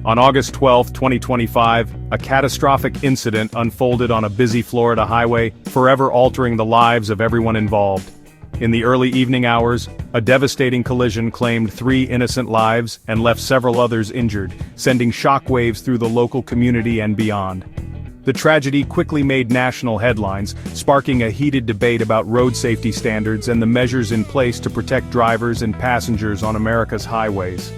On August 12, 2025, a catastrophic incident unfolded on a busy Florida highway, forever altering the lives of everyone involved. In the early evening hours, a devastating collision claimed 3 innocent lives and left several others injured, sending shockwaves through the local community and beyond. The tragedy quickly made national headlines, sparking a heated debate about road safety standards and the measures in place to protect drivers and passengers on America's highways.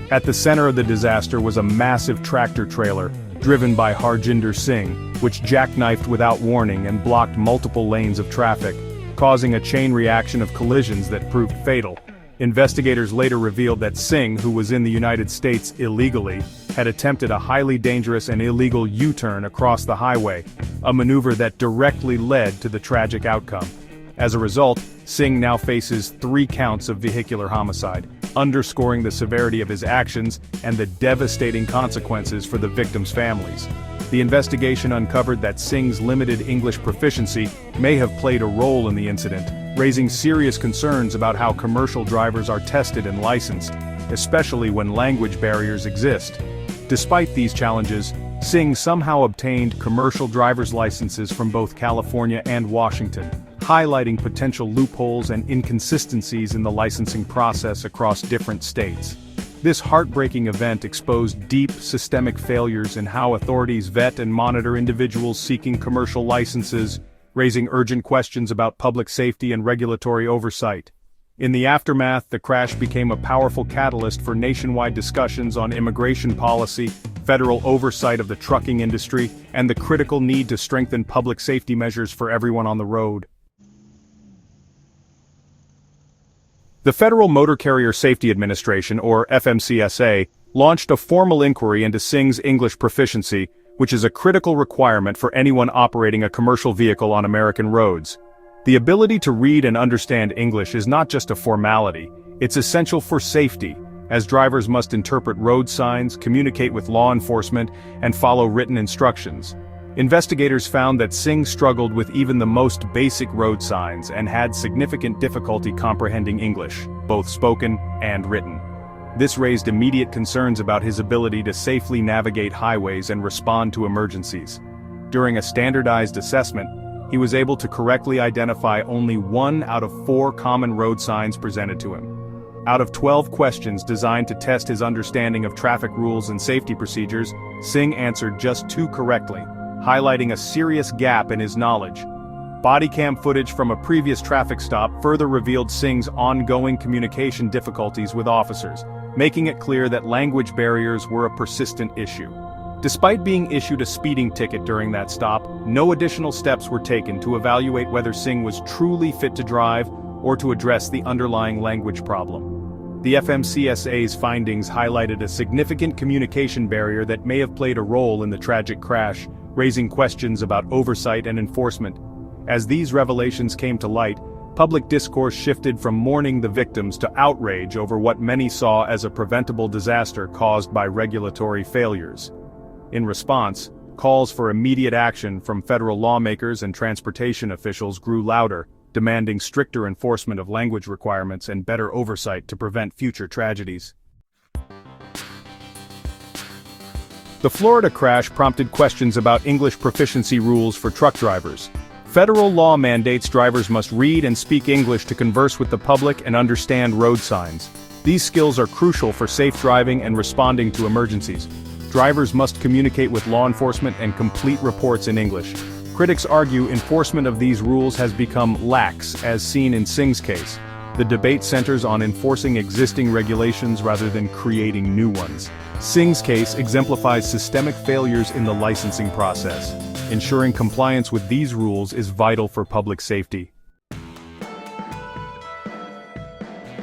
At the center of the disaster was a massive tractor-trailer, driven by Harjinder Singh, which jackknifed without warning and blocked multiple lanes of traffic, causing a chain reaction of collisions that proved fatal. Investigators later revealed that Singh, who was in the United States illegally, had attempted a highly dangerous and illegal U-turn across the highway, a maneuver that directly led to the tragic outcome. As a result, Singh now faces 3 counts of vehicular homicide, underscoring the severity of his actions and the devastating consequences for the victims' families. The investigation uncovered that Singh's limited English proficiency may have played a role in the incident, raising serious concerns about how commercial drivers are tested and licensed, especially when language barriers exist. Despite these challenges, Singh somehow obtained commercial driver's licenses from both California and Washington, highlighting potential loopholes and inconsistencies in the licensing process across different states. This heartbreaking event exposed deep systemic failures in how authorities vet and monitor individuals seeking commercial licenses, raising urgent questions about public safety and regulatory oversight. In the aftermath, the crash became a powerful catalyst for nationwide discussions on immigration policy, federal oversight of the trucking industry, and the critical need to strengthen public safety measures for everyone on the road. The Federal Motor Carrier Safety Administration, or FMCSA, launched a formal inquiry into Singh's English proficiency, which is a critical requirement for anyone operating a commercial vehicle on American roads. The ability to read and understand English is not just a formality, it's essential for safety, as drivers must interpret road signs, communicate with law enforcement, and follow written instructions. Investigators found that Singh struggled with even the most basic road signs and had significant difficulty comprehending English, both spoken and written. This raised immediate concerns about his ability to safely navigate highways and respond to emergencies. During a standardized assessment, he was able to correctly identify only 1 out of 4 common road signs presented to him. Out of 12 questions designed to test his understanding of traffic rules and safety procedures, Singh answered just 2 correctly, highlighting a serious gap in his knowledge. Body cam footage from a previous traffic stop further revealed Singh's ongoing communication difficulties with officers, making it clear that language barriers were a persistent issue. Despite being issued a speeding ticket during that stop, no additional steps were taken to evaluate whether Singh was truly fit to drive or to address the underlying language problem. The FMCSA's findings highlighted a significant communication barrier that may have played a role in the tragic crash, raising questions about oversight and enforcement. As these revelations came to light, public discourse shifted from mourning the victims to outrage over what many saw as a preventable disaster caused by regulatory failures. In response, calls for immediate action from federal lawmakers and transportation officials grew louder, demanding stricter enforcement of language requirements and better oversight to prevent future tragedies. The Florida crash prompted questions about English proficiency rules for truck drivers. Federal law mandates drivers must read and speak English to converse with the public and understand road signs. These skills are crucial for safe driving and responding to emergencies. Drivers must communicate with law enforcement and complete reports in English. Critics argue enforcement of these rules has become lax, as seen in Singh's case. The debate centers on enforcing existing regulations rather than creating new ones. Singh's case exemplifies systemic failures in the licensing process. Ensuring compliance with these rules is vital for public safety.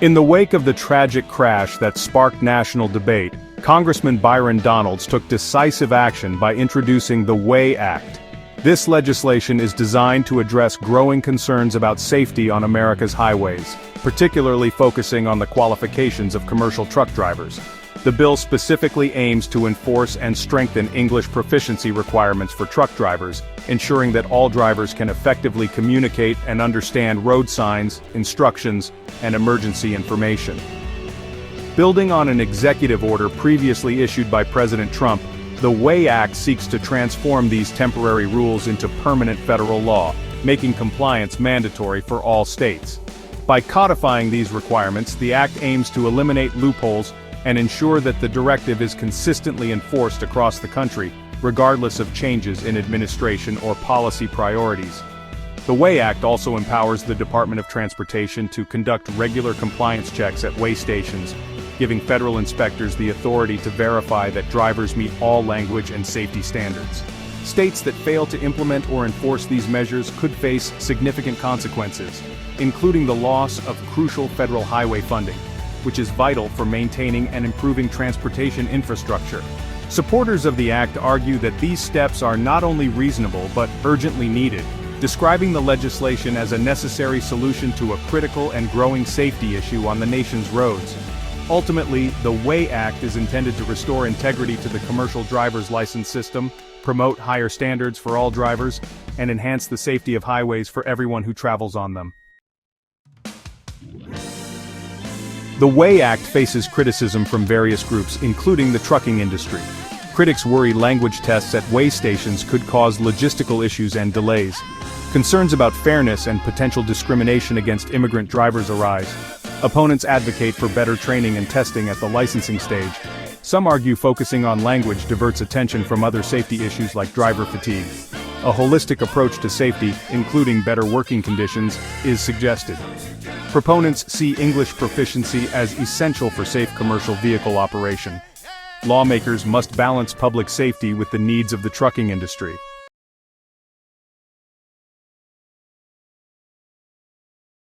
In the wake of the tragic crash that sparked national debate, Congressman Byron Donalds took decisive action by introducing the WAY Act. This legislation is designed to address growing concerns about safety on America's highways, particularly focusing on the qualifications of commercial truck drivers. The bill specifically aims to enforce and strengthen English proficiency requirements for truck drivers, ensuring that all drivers can effectively communicate and understand road signs, instructions, and emergency information. Building on an executive order previously issued by President Trump, the WAY Act seeks to transform these temporary rules into permanent federal law, making compliance mandatory for all states. By codifying these requirements, the Act aims to eliminate loopholes and ensure that the directive is consistently enforced across the country, regardless of changes in administration or policy priorities. The WAY Act also empowers the Department of Transportation to conduct regular compliance checks at weigh stations, giving federal inspectors the authority to verify that drivers meet all language and safety standards. States that fail to implement or enforce these measures could face significant consequences, including the loss of crucial federal highway funding, which is vital for maintaining and improving transportation infrastructure. Supporters of the act argue that these steps are not only reasonable but urgently needed, describing the legislation as a necessary solution to a critical and growing safety issue on the nation's roads. Ultimately, the WAY Act is intended to restore integrity to the commercial driver's license system, promote higher standards for all drivers, and enhance the safety of highways for everyone who travels on them. The WAY Act faces criticism from various groups, including the trucking industry. Critics worry language tests at weigh stations could cause logistical issues and delays. Concerns about fairness and potential discrimination against immigrant drivers arise. Opponents advocate for better training and testing at the licensing stage. Some argue focusing on language diverts attention from other safety issues like driver fatigue. A holistic approach to safety, including better working conditions, is suggested. Proponents see English proficiency as essential for safe commercial vehicle operation. Lawmakers must balance public safety with the needs of the trucking industry.